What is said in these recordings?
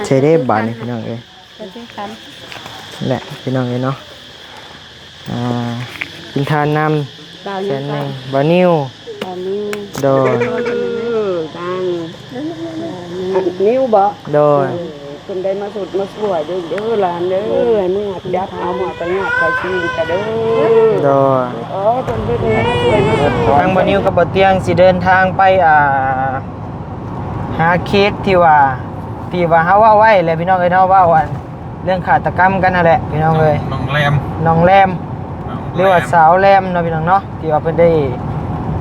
เชเดบานนี่พี่น้องเอ้ยแหละพี่น้องเอ้ยเนาะกินทานนำแสนหนึ่งบานิวโดยนิ้วบ่โดยคนได้มาสุดมาสวยเด้อหลานเด้อให้มึงหัดยัดเอามาไปงัดใส่ชีวิตเด้อโดยคนเป็นสวยมาสวยทางบานิวกับบ่เตียงสิเดินทางไปหาเค้กที่ว่าเฮาว่าไว้เลยพี่น้องเอ้ยเนาะว่าวันเรื่องฆาตกรรมกันนั่นแหละพี่น้องเอ้ยน้องแรมหรือว่าสาวแรมเนาะพี่น้องเนาะที่ว่าเพิ่นได้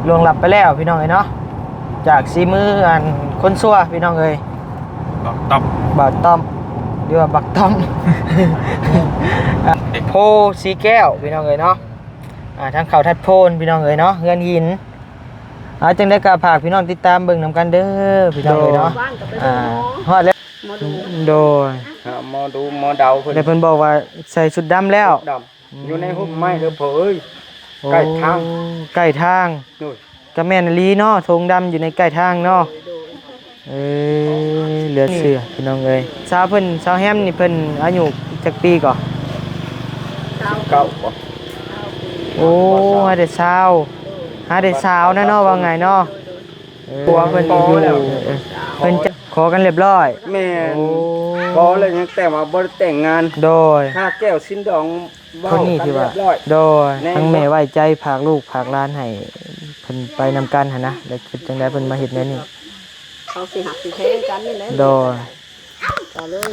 ล่วงลับไปแล้วพี่น้องเอ้ยเนาะจากสีมือคนชั่วพี่น้องเอ้ยบ่าวต้อมหรือว่าบักต้อม โพสีแก้วพี่น้องเอ้ยเนาะทางเขาทัดโพนพี่น้องเอ้ยเนาะเฮือนหินจึงได้กระฝากพี่น้องติดตามเบิ่งนำกันเด้อพี่น้องเอ้ยเนาะฮอดแล้วโดยหมอดูหมอเดาเพิ่นบอกว่าใส่ชุดดำแล้วอยู่ในหุ้มไม้เด้อพ่อเอ้ยใกล้ทางก็แม่นอีหลีเนาะธงดำอยู่ในใกล้ทางเนาะเหลือเสือพี่น้องเอ้ยสาวแฮมนี่เพิ่นอายุจักปีก่อเก่าโอ้หาได้สาวนะเนาะว่าไงเนาะตัวเพิ่นอยู่เพิ่นจะขอกันเรียบร้อยแม่ขอเลยยังแต่ว่าบ่ได้แต่งงานโดยค่าแก้วสิ้นดองคนนี้ที่ว่าโดยทั้งแม่ไว้ใจฝากลูกฝากหลานให้เพิ่นไปนำกันหั่นนะแล้วคิดจังได๋เพิ่นมาเฮ็ดแนวนี้เขาสิหักสิเทกันนี่แหละโดยก็เลย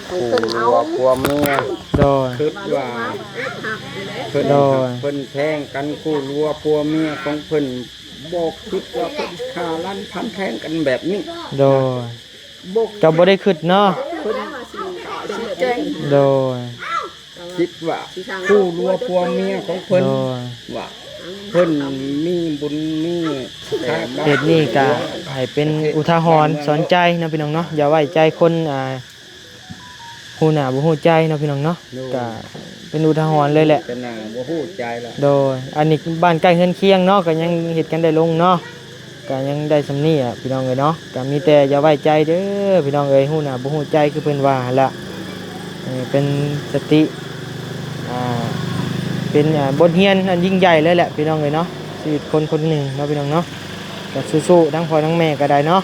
เพิ่นเอาความเมียโดยคิดว่าเพิ่นแทงกันคู่รัวพัวเมียของเพิ่นบ่คิดว่าเพิ่นฆ่าล้านพันแทงกันแบบนี้โดยเจ้าบ่ได้คิดเนาะโดยคิดว่าคู่รัวพัวเมียของเพิ่นว่าเพิ่นมีบุญมีเหตุนี้ก็ให้เป็นอุทาหรณ์สอนใจนะพี่น้องเนาะอย่าไว้ใจคนฮู้หน้าบ่ฮู้ใจเนาะพี่น้องเนาะก็เป็นอุทาหรณ์เลยแหละเป็นหน้าบ่ฮู้ใจล่ะโดยอันนี้บ้านใกล้เฮือนเคียงเนาะก็ยังเฮ็ดกันได้ลงเนาะก็ยังได้สำนี้พี่น้องเอ้ยเนาะก็มีแต่อย่าไว้ใจเด้อพี่น้องเอ้ยฮู้หน้าบ่ฮู้ใจคือเพิ่นว่าหั่นล่ะเป็นสติเป็นบทเรียนอันยิ่งใหญ่เลยแหละพี่น้องเอ้ยเนาะชีวิตคนคนหนึ่งเนาะพี่น้องเนาะก็สู้ๆทั้งพ่อทั้งแม่ก็ได้เนาะ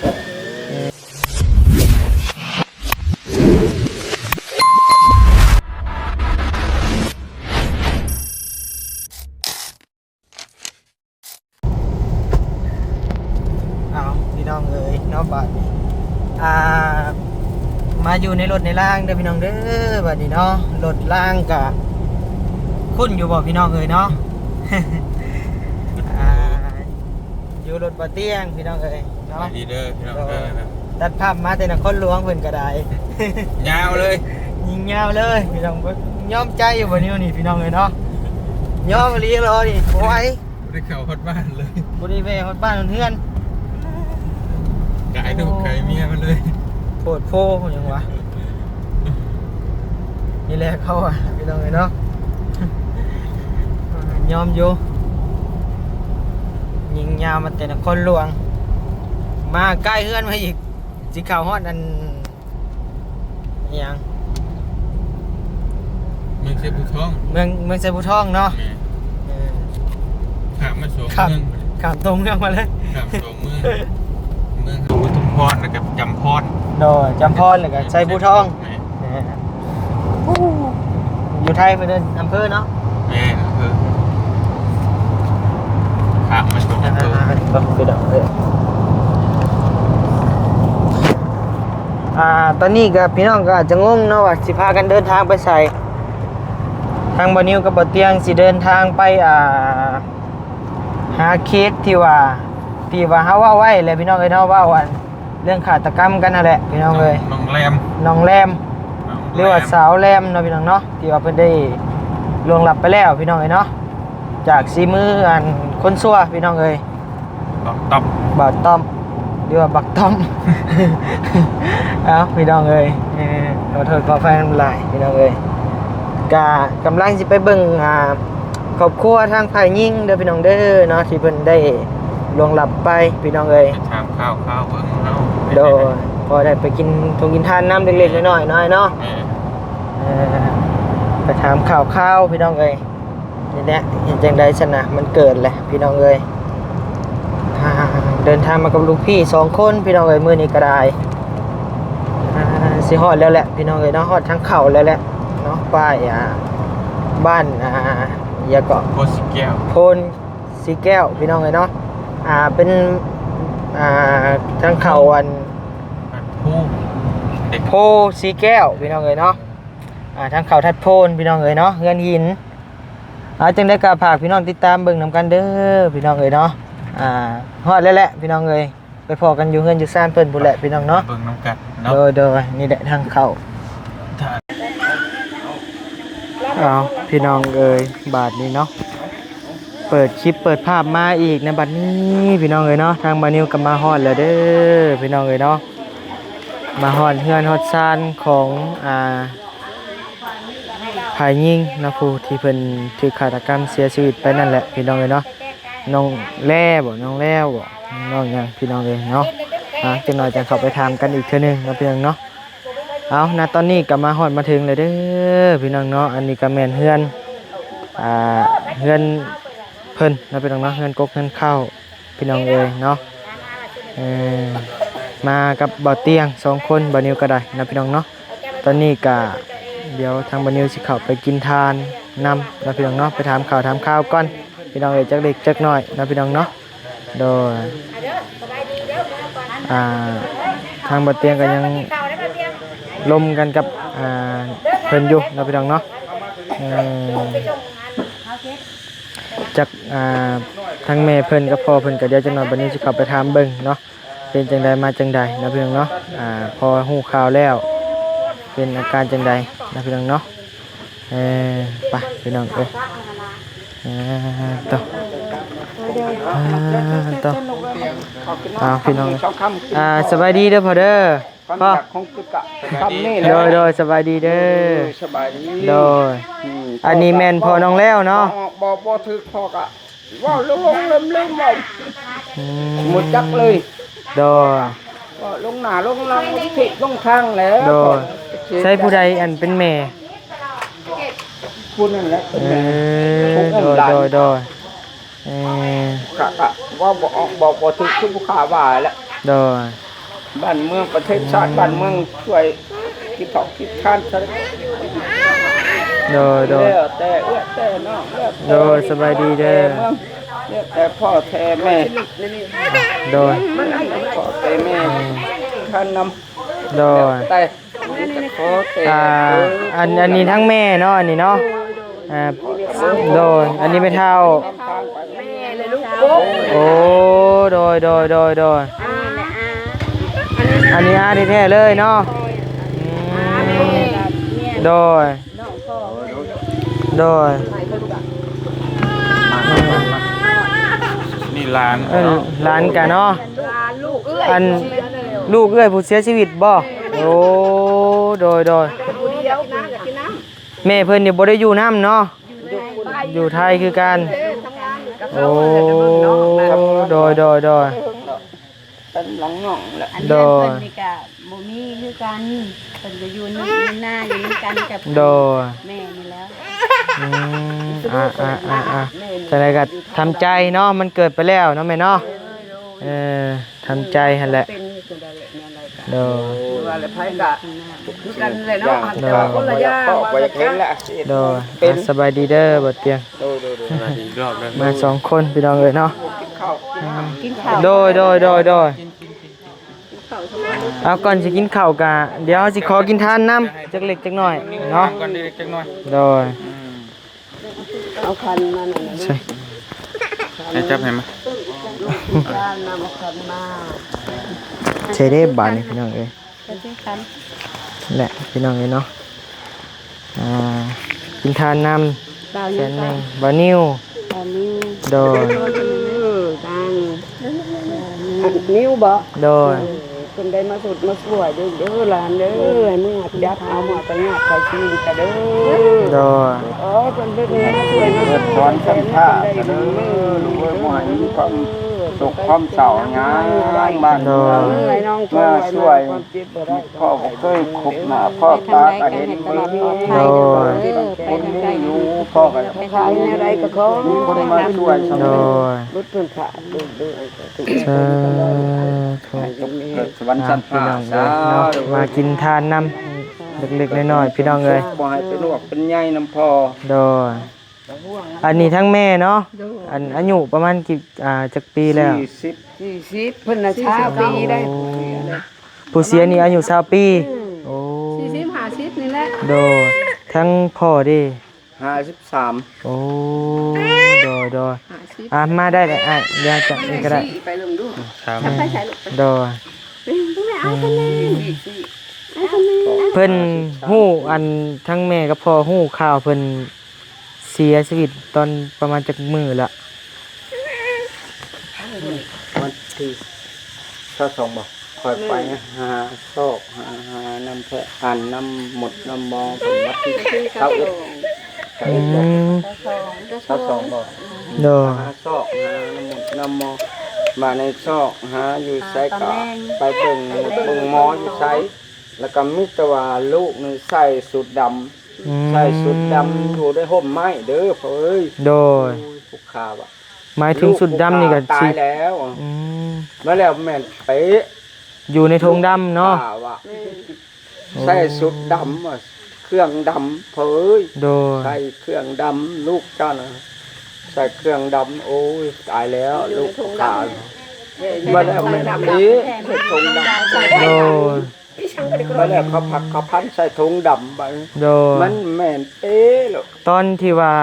พี่น้องเอ้ยเนาะบัดนี้มาอยู่ในรถในล่างเด้อพี่น้องเด้อบัดนี้เนาะรถล่างก็คุ้นอยู่บ่พี่น้องเอ้ยเนาะ อยู่รถบ่เตียงพี่น้องเอ้ยเนาะดีเด้อพี่น้องเด้อตัดภาพมาแต่นครหลวงเพิ่นก็ได้ ยาวเลยยิงยาวเลยพี่น้องยอมใจอยู่บ่นิ้วนี่พี่น้องเอ้ยเนาะยอมอีหลีรอนี่โอ้ยบ่ได้เข้าฮอดบ้านเลยบ่ได้แวะฮอดบ้านเฮือนกายลูกกายเมียมันเลยโพดโพยังวะนี่แหละเขาพี่น้องเอ้ยเนาะยอมอยู่ยิงยาวมาแต่นครหลวงมาใกล้เฮือนมาอีกสิเข้าฮอดอันอีหยังเมืองเซบุทองเมืองเซบุทองเนาะข้ามมา2เมืองข้ามตรงเมืองมาเลยข้าม2เมืองปทุมพรแล้วก็จำพรโดยจำพรแล้วก็เซบุทองอยู่ไทยเพิ่นอำเภอเนาะแม่อำเภอข้ามมา2อำเภอไปดังเลยตอนนี้ก็พี่น้องก็อาจจะงงเนาะว่าสิพากันเดินทางไปใส่ทางบ่นิวกับบ่เตียงสิเดินทางไปหาเค้กที่ว่าเฮาว่าไว้เลยพี่น้องเอ้ยเนาะว่าวันเรื่องฆาตกรรมกันนั่นแหละพี่น้องเอ้ยน้องแรมหรือว่าสาวแรมเนาะพี่น้องเนาะที่ว่าเพิ่นได้ล่วงลับไปแล้วพี่น้องเอ้ยเนาะจากสีมือคนชั่วพี่น้องเอ้ยบ่าวต้อมหรือว่าบักต้อม พี่น้องเอ้ยขอโทษขออภัยหลายพี่น้องเอ้ยกำลังสิไปเบิ่งครอบครัวทางฝ่ายหญิงเด้อพี่น้องเด้อเนาะที่เพิ่นได้ล่วงลับไปพี่น้องเอ้ยถามข้าวเบิ่ง โดยพอได้ไปกินทงกินทานน้ำเล็กๆน้อยๆเนาะไปถามข่าวพี่น้องเอ้ยนี่แหละเห็นจังได๋ซั่นน่ะมันเกิดแหละพี่น้องเอ้ยเดินทางมากับลูกพี่2คนพี่น้องเอ้ยมื้อนี้ก็ได้สิฮอดแล้วแหละพี่น้องเอ้ยเนาะฮอดทางเข้าแล้วแหละเนาะป้ายบ้านอย่าเกาะ โพสิแก้ว โพนสีแก้วพี่น้องเอ้ยเนาะเป็นทางเข้าผู้เด็ก โพสีแก้วพี่น้องเอ้ยเนาะทางเข้าทัดโพนพี่น้องเอ้ยเนาะเฮือนหินจังได้ก็ฝากพี่น้องติดตามเบิ่งนำกันเด้อพี่น้องเอ้ยเนาะฮอดแล้วแหละพี่น้องเอ้ยไปพอกันอยู่เฮือนอยู่ซ่านเพิ่นพุ่นแหละพี่น้องเนาะ เบิ่งน้ำกันเนาะ โดยนี่แหละทางเข้าพี่น้องเอ้ยบาทนี้เนาะเปิดคลิปเปิดภาพมาอีกในบัดนี้พี่น้องเอ้ยเนาะทางบานิวก็มาฮอดแล้วเด้อพี่น้องเอ้ยเนาะมาฮอดเฮือนฮอดซ่านของภายยิงนะผู้ที่เพิ่นถูกฆาตกรรมเสียชีวิตไปนั่นแหละพี่น้องเอ้ยเนาะน้องแล่บ่น้องแล้วบ่น้องหยังพี่น้องเอ้ยเนาะจังหน่อยจะเข้าไปถามกันอีกเทื่อนึงนะพี่น้องเนาะเอาณตอนนี้ก็มาฮอดมาถึงเลยเด้อพี่น้องเนาะอันนี้ก็แม่นเฮือนเฮือนเพิ่นนะพี่น้องเนาะเฮือนกกเฮือนข้าวพี่น้องเอ้ยเนาะมากับบ่าวเตียง2คนบ่าวนิวก็ได้นะพี่น้องเนาะตอนนี้ก็เดี๋ยวทางบ่าวนิวสิเข้าไปกินทานนำนะพี่น้องเนาะไปถามข่าวก่อนพี่น้องเอ้ยจักเล็กจักน้อยนะพี่น้องเนาะโดยทางบ่าวเตียงก็ยังลมกันกับเพิ่นอยู่นะพี่น้องเนาะจากทางแม่เพิ่นกับพ่อเพิ่นก็เดี๋ยวจังหน่อยบัดนี้สิเข้าไปถามเบิ่งเนาะเป็นจังใดมาจังใดนะพี่น้องเนาะพอฮู้ข่าวแล้วเป็นอาการจังใดนะพี่น้องเนาะไปพี่น้องเอ้ยต่อพี่น้องสบายดีเด้อพ่อเด้อพ่อโดยสบายดีเด้อสบายดีโดยอันนี้แม่นพ่อน้องแล้วเนาะบ่ถึกพ่อกะว่าลงลืมหมดจักเลยโดยลงหน้าลงหลังผิดลงทางแล้วโดยใช่ผู้ใดอันเป็นแม่ผู้นั่นแหละโดยกะว่าบ่ถึกคือผู้ขาว่าแล้วโดยบ้านเมืองประเทศชาติบ้านเมืองช่วยคิดถอกคิดทานซะโดยแต่น้องโดยสบายดีเด้อแต่พ่อแท้แม่โดยพ่อแท้แม่ท่านนำโดยแต่อันนี้ทั้งแม่เนาะอันนี้เนาะโดยอันนี้ไม่เท่าโอ้โดยอันนี้แท้เลยเนาะโดยนี่ร้านกันเนาะอันลูกเอ้ยผู้เสียชีวิตบ่โอ้โดยแม่เพิ่นนี่บ่ได้อยู่น้ำเนาะอยู่ไทยคือกันโอ้โดยเป็นหลังน้องแหละอันนี้เพิ่นนี่ก็บ่มีคือกันเพิ่นก็อยู่ในหน้าอยู่กันกับแม่นี่แล้วแต่อะไรก็ทำใจเนาะมันเกิดไปแล้วเนาะแม่เนาะทำใจหั่นแหละโดว่าแล้วไผก็คือกันเลยเนาะแต่ว่าคนละอย่างบ่อยากเห็นแหละโดสบายดีเด้อบ่เตียงมา2คนพี่น้องเอ้ยเนาะกินข้าวโดยเอาก่อนสิกินข้าวกะเดี๋ยวสิขอกินทานน้ำจักเล็กจักน้อยเนาะก่อนเล็กจักน้อยโดยเอาคันมาหน่อยใช่ให้จับให้มาใช้ได้บาทนี่พี่น้องเอ้ยแหละพี่น้องเอ้ยเนาะกินทานน้ำแค่นึงบานิวโดยนิ้วบ่โดยคนได้มาสุดมาสวยเด้อหลานเด้อมึงหัดยัดเอามาไปงัดใส่ชีวิตกันเด้อโดยคนเป็นมาสวยมาสวย ถอนสัมภาษณ์เด้อลูกเอ้ยบ่ให้มีความ สุขความเศร้าหยังบ้านเมืองเมื่อช่วยพ่อก็เคยขบหน้าพ่อตาก็เห็นมีคนมีอยู่พ่อก็ ขายอะไรก็ขอ มีคนมาช่วยส โด นุก ย รถเพิ่นขาดดูดู สาธุ เกิดสวรรค์ชั้น พี่ ฟ้า น้อง สา เนาะ ธุ มากินทานน้ำเล็กๆน้อยๆพี่น้องเอ้ย บ่ให้เป็นลวกเป็นใหญ่น้ำพ่อ โดยอันนี้ทั้งแม่เนาะอันอายุประมาณกี่จักปีแล้ว 40 40เพิ่นน่ะชาปีได้ โอ้ผู้เสียนี่อายุ20ปีโอ้ 40 50นี่แหละ โดยทั้งพ่อดิ 53 โอ้โดยมาได้เลยเดี๋ยวจับเองก็ได้ ไปลงดู ครับ ไปใส่ลูก โดยเพิ่นฮู้อันทั้งแม่กับพ่อฮู้ข่าวเพิ่นเสียชีวิตตอนประมาณจักมื้อละ วันที่22บ่ค่อยไปหาซอกหาน้ำแพะอ่านน้ำหมดน้ำมองเป็นวัดที่เขาเอ็ด อืม 22บ่ โดย หาซอกหาน้ำหมดน้ำมองมาในซอกหาอยู่ไสก็ไปเบิ่งหมออยู่ไสแล้วก็มีแต่ว่าลูกนี่ใส่สุดดำใส่สุดดำอยู่ได้ห่มไม้เด้อพ่อเอ้ย โดย ผูกขาว่ะ หมายถึงสุดดำนี่ก็ ตา สิ ยแล้ว อืม มาแล้วแม่นเป๊ะ อยู่ในธงดำเนาะ ว่ว่ใส่สุดดำว่ะเครื่องดำเผย โดย ใส่เครื่องดำลูกเจ้านะใส่เครื่องดำโอ้ยตายแล้วลูกขามาแล้วแม่นเป๊ะใส่ถุงดำ โดย มาแล้วเขาผักเขาพันใส่ถุงดำไป โดย มันแม่นเป๊ะหรอก ตอนที่ว่า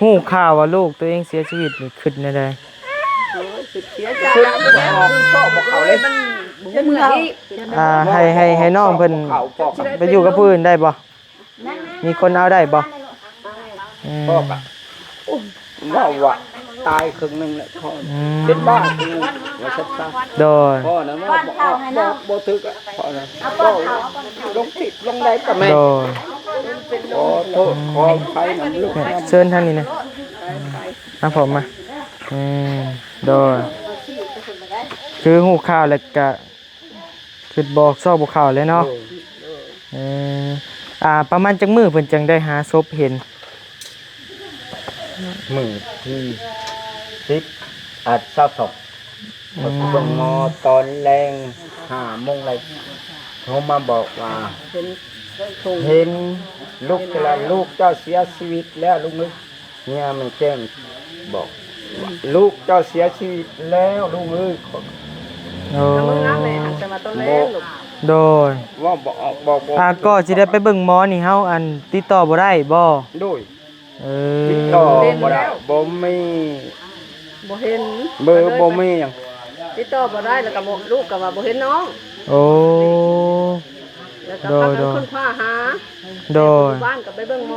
ฮู้ข่าวว่าลูกตัวเองเสียชีวิตนี่คิดแน่ใด คือออกชอบบอกเขาเลย จะเมื่ออีก ให้น้องเพิ่น เขาพ่อกับ ไปอยู่กับผู้อื่นได้บ่มีคนเอาได้บ่อืม พ่อกับว่าตายครึ่งหนึงแหละพ่อ อืม เป็นบ้าครึ่งหนึงว่าชัดซะ โดย พ่อนะว่าบ่ถึกอ่ะพ่อนะก็ลงติดลงได้กับแม่ โดย ขอโทษขออภัยนะลูก เนี่ย นะ เชิญทางนี้นะมาผมมาอืมโดยคือฮู้ข่าวแล้วก็คือบอกซอกบ่ข่าวเลยเนาะเออประมาณจักมื้อเพิ่นจังได้หาศพเห็น มือที่10อาจเศร้าศพเบิ่งหมอตอนแรง5โมงเลยเขามาบอกว่าเห็นลูกแต่ละลูกเจ้าเสียชีวิตแล้วลูกนึกเนี่ยมันแจ้งบอกว่าลูกเจ้าเสียชีวิตแล้วลูกเอ้ย โอ้ จะมาต้นแร บอก ลูก โดย ว่าบอก ก็สิได้ไปเบิ่งหมอนี่เฮาอันติดต่อบ่ได้บ่ ด้วย เอ ติด อ ต่อบ่ได้บ่มี บ่เห็น เบอร์บ่มีหยัง ติดต่อบ่ได้แล้วก็บ่ลูกก็ว่าบ่เห็นน้อง โอ้ แล้วก็พากันคนพาหา โดย บ้านก็ไปเบิ่งหม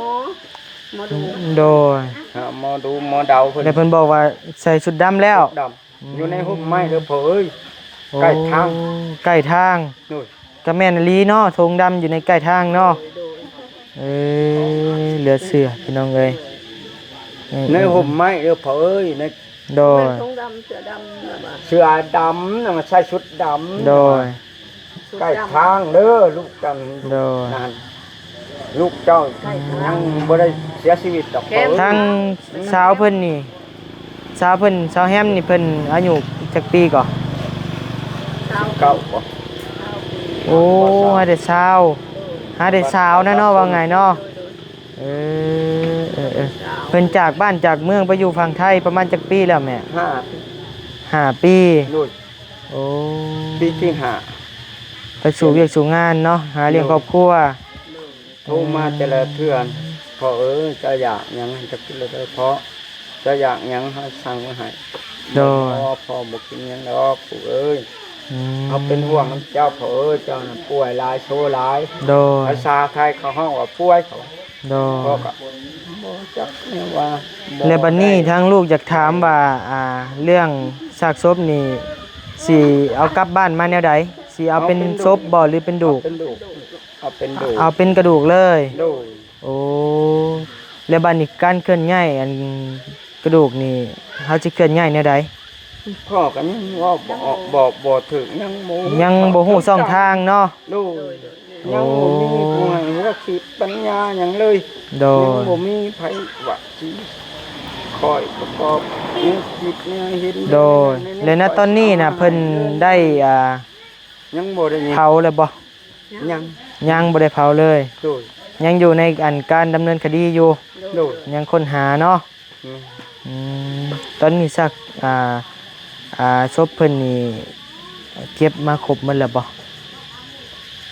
อดู โดย หาหมอดูหมอเดาเพิ่น แล้วเพิ่นบอกว่าใส่ชุดดำแล้ว ดำอยู่ในห่มไม้เด้อพ่อเอ้ย โอ้ ใกล้ทาง ใกล้ทาง นู่น ก็แม่นอีหลีเนาะธงดำอยู่ในใกล้ทางเนาะเออเหลือเสือพี่น้องเอ้ย ในห่มไม้เด้อพ่อเอ้ยใน โดย ทงดำเสือดำแบบว่า เสื้อดำน่ะมันใส่ชุดดำ โดย ใกล้ทางเด้อลูกกัน โดย นั่นลูกเจ้ายังบ่ได้เสียชีวิตดอกพ่อเอ้ย ทางสาวเพิ่นนี่สาวเพิ่นสาวแฮมนี่เพิ่นอายุจักปีก่อ เก่าบ่ โอ้หาได้สาวนะเนาะว่าไงเนาะเออเพิ่นจากบ้านจากเมืองไปอยู่ฝั่งไทยประมาณจักปีแล้วแม่ 5 ปี นู่น โอ้ ปีที่ห้า ไปสู่เวียกสู่งานเนาะหาเลี้ยงครอบครัว โทรมาแต่ละเทื่อพ่อเอ้ยจะอยากหยังจะกินเลยเพราะจะอยากหยังให้สั่งไว้ให้ โดย พ่อบ่กินหยังดอกปู่เอ้ย อืม เขาเป็นห่วงน้ำเจ้าพ่อเอ้ยเจ้าน่ะป่วยหลายโซหลาย โดย ภาษาไทยเขาห้องว่าป่วยเขา โด พ่อย ก็บ่จักแม่ว่าบ่ แล้วบัดนี้ทางลูกอยากถามว่าเรื่องซากศพนี่สิเอากลับบ้านมาแนวใดสิเอาเป็นศพบ่หรือเป็นดูก เป็นดุเอาเป็นดุ เอาเป็นกระดูกเลย ดุ โอ้แล้วบัดนี้การเคลื่อนย้ายอันกระดูกนี่เฮาสิเคลื่อนย้ายแนวใด พ่อกันยังว่าบ่ถึงยังบ่ฮู้ช่องทางเนาะ ดูยังบ่มีผู้ให้หัวคิดปัญญาหยังเลย โด ยัง ย บ่มีไผว่าสิคอยประกอบเนี่ยคิดเนี่ยเห็น โดยและณตอนนี้น่ะเพิ่นได้ยังบ่ได้ เผาแล้วบ่ ยัง ยังบ่ได้เผาเลย โดย ยังอยู่ในอันการดำเนินคดีอยู่ โดย ยังค้นหาเนาะตอนนี้สักศพเพิ่นนี่เก็บมาครบหมดแล้วบ่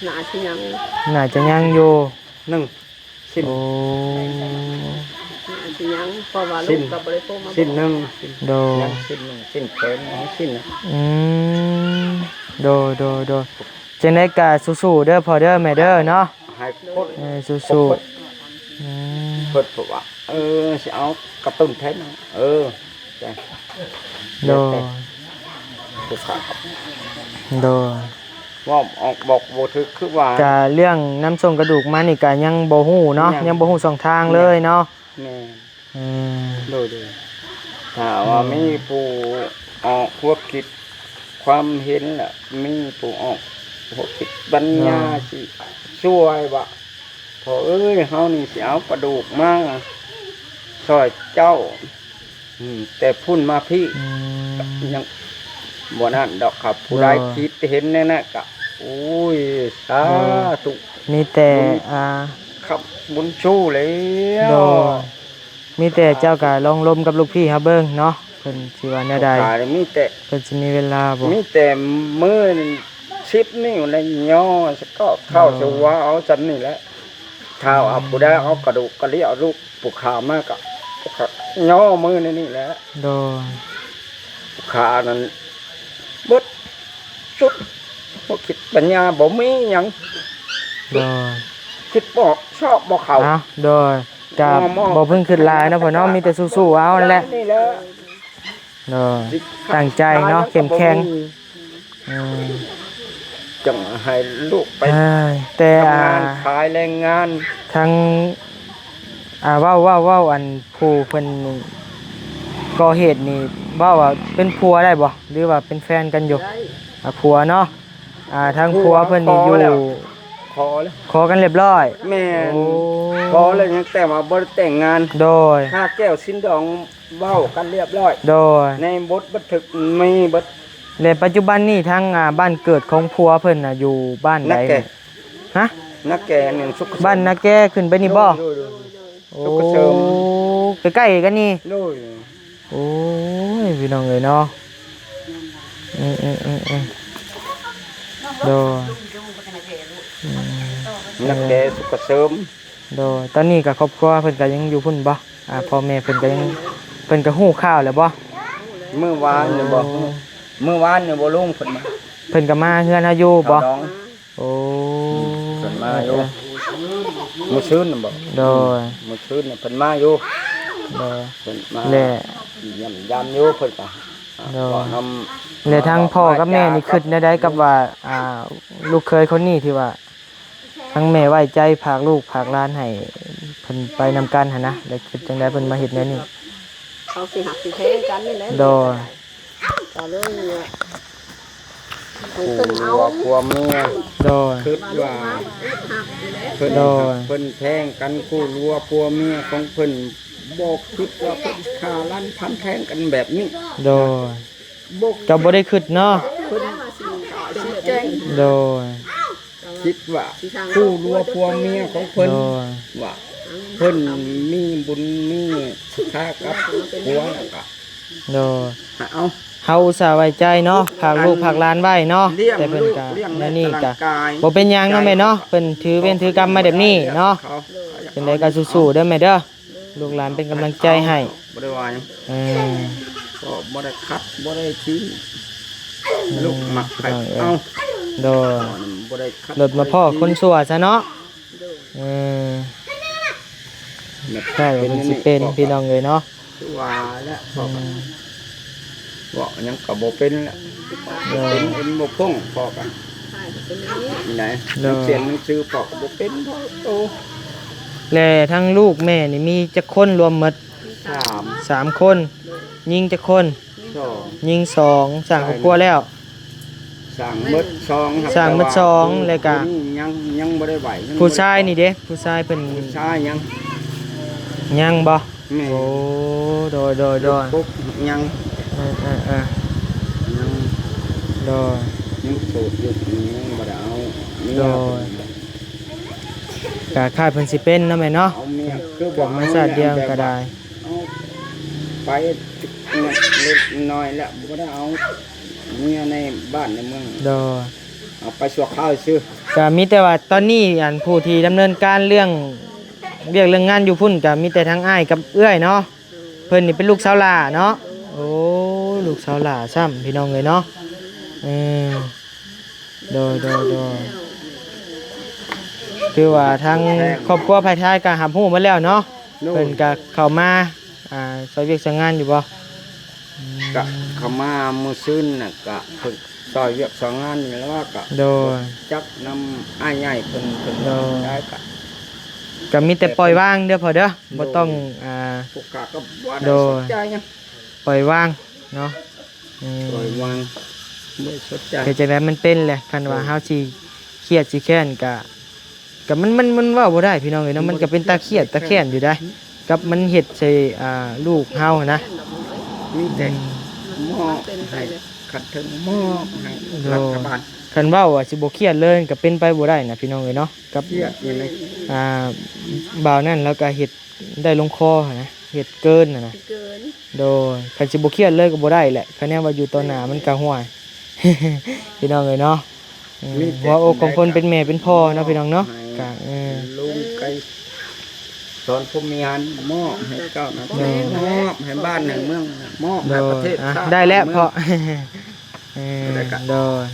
น่าสิยัง น่าจะยังอยู่ หนึ่งสิ้น โอ้ น่าสิยังเพราะว่าลูกก็บ่ได้โทรมา สิ้นหนึ่ง โดย ยังสิ้นหนึ่งสิ้นแขนของสิ้นนะ โดยจังได๋ก็สู้ๆเด้อพ่อเด้อแม่เด้อเนาะ ให้พด สู้ๆ พดบอกว่าสิเอากระตุ้นแทนใช่ โดย ผู้ขา โดย ว่าออกบอกบ่ถึกคือว่า ก็เรื่องน้ำส่งกระดูกมานี่ก็ยังบ่ฮู้เนาะยังบ่ฮู้ช่องทางเลยเนาะ แม่ โดย ถ้าว่ามีผู้ออกพวกคิดความเห็นล่ะมีผู้ออกพวกคิดปัญญาสิช่วยว่าพอเฮานี่สิเอากระดูกมาซอยเจ้าแต่พุ่นมาพี่ยังบ่นั่นดอกครับผู้ใดคิดเห็นแน่น่ะก็โอ้ยสาธุ มีแต่ครับบุญชูแล้ว โดยมีแต่เจ้าก็ลองลมกับลูกพี่เฮาเบิ่งเนาะเพิ่นสิว่าแนวใด มีแต่ เพิ่นสิมีเวลาบ่ มีแต่มือ10 นิ้วในย่อสก็เข้าสว่าเอาจันนี่แหละถ้าเอาผู้ใดเอากระดูกกระเลี้ยวลูกผูกขามาก็ย่อมือในนี่แหละ โดย ผูกขานั้นเบิดสุดบ่คิดปัญญาบ่มีหยัง โดย คิดบ่ชอบบ่เข้า โดยก็บ่เพิ่งขึ้นลายเนาะพ่อเนาะมีแต่สู้ๆเอานั่นแหละ นี่แหละ โดยตั้งใจเนาะเข้มแข็งจังให้ลูกไป แต่ ทำงานขายแรงงาน ทั้งว้าวอันผู้เพิ่นก่อเหตุนี่ว่าเป็นผัวได้บ่หรือว่าเป็นแฟนกันอยู่ผัวเนาะทั้งผัวเพิ่นนี่อยู่ ขอแล้ว ขอกันเรียบร้อย แม่ขอแล้วยังแต่ว่าบ่ได้แต่งงาน โดย ถ้าแก้วสินดองเว้ากันเรียบร้อย โดย ในบทบันทึกมีเบิด และปัจจุบันนี้ทั้งบ้านเกิดของผัวเพิ่นน่ะอยู่บ้านใดฮะ นักแก่หนึ่งสุข บ้านนาแกขึ้นไปนี่บ่ โอ้สุขเสริม ใกล้ๆกันนี่ โดย โอ้ยพี่น้องเอ้ยเนาะโดย นักแก่สุขเสริม โดยตอนนี้กับครอบครัวเพิ่นก็ยังอยู่พุ่นบ่พ่อแม่เพิ่นก็ยังเพิ่นก็ฮู้ข่าวแล้วบ่ เมื่อวานเนี่ยบ่ลงเพิ่นมา เพิ่นก็มาเฮือนเฮาอยู่บ่ น้อง โอ้ เพิ่นมาอยู่มื้อซื่นน่ะบ่ โดย มื้อซื่นน่ะเพิ่นมาอยู่ โดย เพิ่นมา และ ยามอยู่เพิ่นก็ โดย นำ และทั้งพ่อกับแม่นี่คิดได้กับว่าลูกเคยคนนี้ที่ว่าทั้งแม่ไว้ใจฝากลูกฝากหลานให้เพิ่นไปนำกันหั่นนะแล้วคิดจังได๋เพิ่นมาเฮ็ดแนวนี้ เขาสิหักสิเทกันนี่แหละ โดย ก็เลยเนี่ย ผัวเมีย โดย คิดว่าเพิ่น โดย เพิ่นแทงกันคู่รัวผัวเมียของเพิ่นบ่คิดว่าเพิ่นฆ่าล้านพันแทงกันแบบนี้ โดย บ่ ก็บ่ได้คิดเนาะ แจ้ง โดย คิดว่าคู่รัวผัวเมียของเพิ่น โดย ว่าเพิ่นมีบุญมีค่ากับผัวแล้วก็ โดย เอา เฮาอุตส่าห์ไว้ใจเนาะฝากลูกฝากหลานไว้เนาะ เลี้ยง แต่เพิ่น ลูก ก็ เลี้ยง แนวนี้ก็ กาย บ่เป็นหยังเนาะแม่เนาะเพิ่นถือเวรถือกรรมมาแบบนี้เนาะจังไดก็สู้ๆเด้อแม่เด้อลูกหลานเป็นกำลังใจให้ บ่ได้ว่าหยัง ก็บ่ได้คัดบ่ได้ทิ้งลูกหมักไปเอา โดย บ่ได้คัด รถมาพ่อคนชั่วซะเนาะใช่ว่าเพิ่นสิเป็นพี่น้องเอ้ยเนาะ คือว่าแล้วพ่อก็บ่หยังก็บ่เป็นแล้วเป็นบ่พงพ่อกันนี่ไหนเขียนหนังสือพ่อก็บ่เป็นพ่อโต และทั้งลูกแม่นี่มีจักคนรวมหมด 3 3คนยิงจักคน มี สอง ยิงสองสร้างครอบครัวแล้ว สั่งหมดสองครับ สั่งหมดสองเลยกะ ผู้นี้ยังบ่ได้ไหวยัง ผู้ชายนี่เด้ผู้ชายเป็น ผู้ชายยัง ยังบ่ แม่ โอ้โดยโดยโดย ปุ๊บยัง ยัง โดย ยังโสดอยู่ยังบ่ได้เอาเมีย โดย กะคาดเพิ่นสิเป็นเนาะแม่เนาะ เอาเมียคือบอก มาชาติเดียวก็ได้ เอาไปเล็กน้อยแล้วบ่ได้เอาเมียในบ้านในเมือง โดย เอาไปชั่วคราวซื้อ ก็มีแต่ว่าตอนนี้อันผู้ที่ดำเนินการเรื่องงานอยู่พุ่นก็มีแต่ทั้งอ้ายกับเอื้อยเนาะเพิ่นนี่เป็นลูกสาวหล่าเนาะโอ้ลูกสาวหล่าซ้ำพี่น้องเลยเนาะโดยคือว่าทางครอบครัวภายท้ายก็หับหู้มาแล้วเนาะเพิ่นก็เข้ามาซอยเวียกซอยงานอยู่บ่ กะเขามามือซื่นน่ะกะเพิ่นซอยเวียกสองงานนี่แล้วว่าก็ โดย จักนำอ้ายใหญ่เพิ่น โดย ได้กะ ก็มีแต่ปล่อยวางเด้อพอเด้อบ่ต้องพวกกะก็บ่ โด ได้ ย สนใจหยัง ปล่อยวางเนาะ ปล่อยวางบ่สนใจ เกิดจากนั้นมันเป็นแหละคันว่าเฮาสิเครียดสิแค้นก็มันเว้าบ่ได้พี่น้องเอ้ยเนาะมันก็เป็นตาเครียดตาแค้นอยู่ได้กับมันเฮ็ดใส่ลูกเฮานะ มีแต่มอบให้ขัดถึงมอบให้รัฐบาล คันเว้าสิบ่เครียดเลยก็เป็นไปบ่ได้นะพี่น้องเอ้ยเนาะกับ เครียดอยู่ใน บ่าวนั่นแล้วก็เฮ็ดได้ลงคอนะเฮ็ดเกินนะ เกิน โดยคันสิบ่เครียดเลยก็บ่ได้แหละคะแนนว่าอยู่ต่อหน้ามันก็ห่วย พี่น้องเอ้ยเนาะหัวอกของคนเป็นแม่เป็นพ่อเนาะพี่น้องเนาะก็ลุงไก่สอนผู้มีงานมอบให้เจ้าหน้าที่มอบให้บ้านให้เมืองมอบ โด ให้ประ ย เทศชาติ ได้แล้วพอ โดย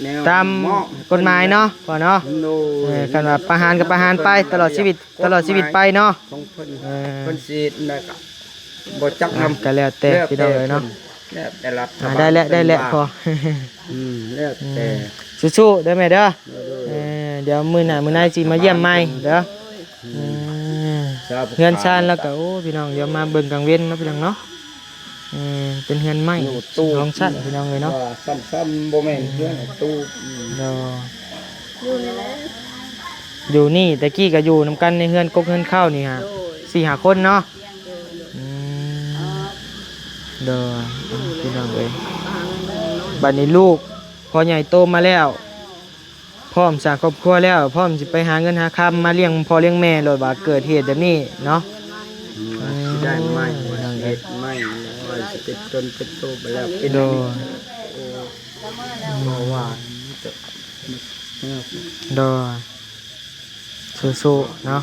แนว ตาม มอบ กฎหมายเนาะพอเนาะ โดย คันว่าประหารก็ประหารไปตลอดชีวิตไปเนาะ ของเพิ่น เออ เพิ่นสิได้ก็บ่จักนำ ก็แล้วแต่พี่น้องเอ้ยเนาะ แล้วแต่รัฐบาล ได้แล้วพอ แล้วแต่ สู้ๆเด้อแม่เด้อเดี๋ยวมื้อหน้ามื้อไหนสิมาเยี่ยมใหม่เด้อเฮือนชานแล้วก็โอ้พี่น้องเดี๋ยวมาเบิ่งกลางเว้นเนาะพี่น้องเนาะเป็นเฮือนไม้สองชั้นพี่น้องเลยเนาะ ซ้ำๆบ่แม่นเพื่อนตู้ อยู่นี่แต่กี้ก็อยู่นํกันในเฮือนกกเฮือนข้าวนี่ฮะ 4-5 คนเนาะเด้อพี่น้องเอ้ยบัดนี้ลูกพอใหญ่โตมาแล้วพร้อมสร้างครอบครัวแล้วพร้อมสิไปหาเงินหาคำมาเลี้ยงพ่อเลี้ยงแม่โดยว่าเกิดเหตุแบบนี้เนาะ สิได้ไหมเฮ็ดไหมว่าสิเป็นต้นเป็นโตไปแล้วเป็น โดย เพราะว่า โดยสู้ๆเนาะ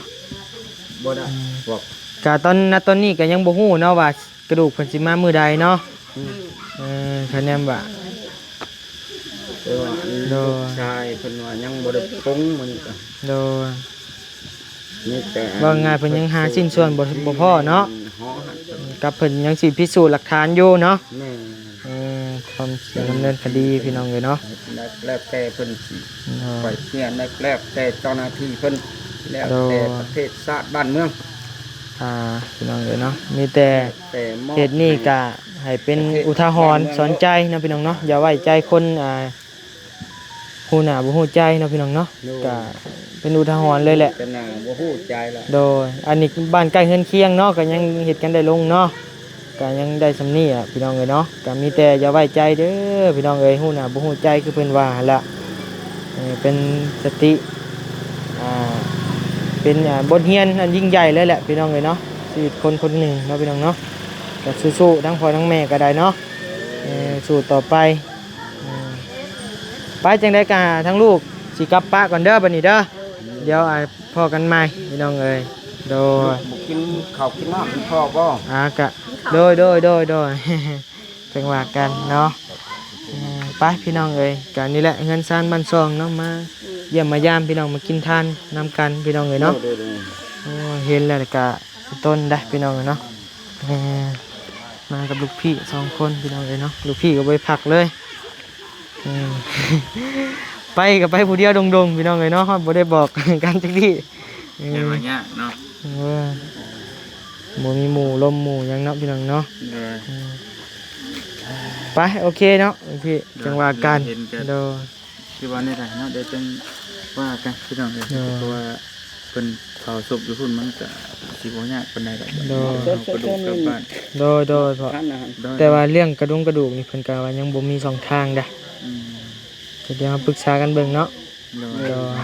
บ่ได้บอก กะตอนนี้ก็ยังบ่ฮู้เนาะว่ากระดูกเพิ่นสิมามื้อใดเนาะคะแนนว่า แต่ว่าลูกชายเพิ่นว่ายังบ่ได้ปรุงมันก็ โดย มีแต่ ว่าง่ายเพิ่นยังหาชิ้นส่วนบ่พอเนาะ ห่อหัน กับเพิ่นยังสิพิสูจน์หลักฐานอยู่เนาะ แม่ ความสิดำเนินคดีพี่น้องเลยเนาะ แล้วแต่เพิ่นสิไปเฮียนแล้วแต่เจ้าหน้าที่เพิ่นแล้วแต่ประเทศชาติบ้านเมือง พี่น้องเลยเนาะมีแต่ แต่มอบ เหตุนี้ก็ให้เป็นอุทาหรณ์สอนใจเนาะพี่น้องเนาะอย่าไว้ใจคนฮู้หน้าบ่ฮู้ใจเนาะพี่น้องเนาะก็เป็นอุทาหรณ์เลยแหละ แต่น่าบ่ฮู้ใจละ โดยอันนี้บ้านใกล้เฮือนเคียงเนาะก็ยังเฮ็ดกันได้ลงเนาะก็ยังได้สำนี้พี่น้องเอ้ยเนาะก็มีแต่อย่าไว้ใจเด้อพี่น้องเอ้ยฮู้หน้าบ่ฮู้ใจคือเพิ่นว่าหั่นล่ะเป็นสติเป็นบทเรียนอันยิ่งใหญ่เลยแหละพี่น้องเอ้ยเนาะชีวิตคนคนหนึ่งเนาะพี่น้องเนาะก็สู้ๆทั้งพ่อทั้งแม่ก็ได้เนาะสู้ต่อไปไปจังได๋ก็ทั้งลูกสิกลับป้าก่อนเด้อบัดนี้เด้อเดี๋ยวพ่อกันใหม่พี่น้องเอ้ยโดย บ่กินข้าวกินน้ำกินพ่อบ่ กะโดย จังหวะกันเนาะไปพี่น้องเอ้ยกันนี่แหละเงินซานบ้านซองเนาะมาเยี่ยมมายามพี่น้องมากินทานนำกันพี่น้องเอ้ยเนาะเห็นแล้วกะต้นได้พี่น้องเอ้ยเนาะมากับลูกพี่2 คนพี่น้องเอ้ยเนาะลูกพี่ก็ไปพักเลยไปกับไปผู้เดียวดงๆพี่น้องเอ้ยเนาะบ่ได้บอกกันจักที อย่ามาเนี่ยเนาะ บ่มีหมู่ลมหมู่หยังเนาะพี่น้องเนาะ เลย ไปโอเคเนาะพี่จังว่ากันโดย คือว่าในไทยเนาะเดี๋ยวจังว่ากันพี่น้องเลยเพราะว่าเป็นเผาศพอยู่พุ่นมันก็สิบ่ยากปานใดดอกกระดูกกลับบ้าน โดยเพราะ ท่านนะฮะ แต่ว่าเรื่องกระดูกนี่เพิ่นก็ว่ายังบ่มี2ทางเด้อ อืม ก็เดี๋ยวมาปรึกษากันเบิ่งเนาะ โดย โดย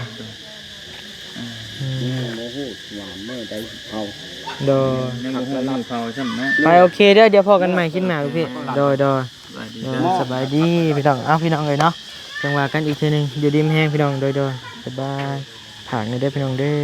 อืม โมโหหวานเมื่อใดเอา โดย ยังบ่ฮู้มือเผาใช่ไหม ไปโอเคเดี๋ยวพอกันใหม่คลิปหน้าลูกพี่โดย สบายดี สบายดีพี่น้องพี่น้องเลยเนาะจังว่ากันอีกทีหนึงอยู่ดีมแห้งพี่น้องโดยสบายถากในเด้อพี่น้องเด้อ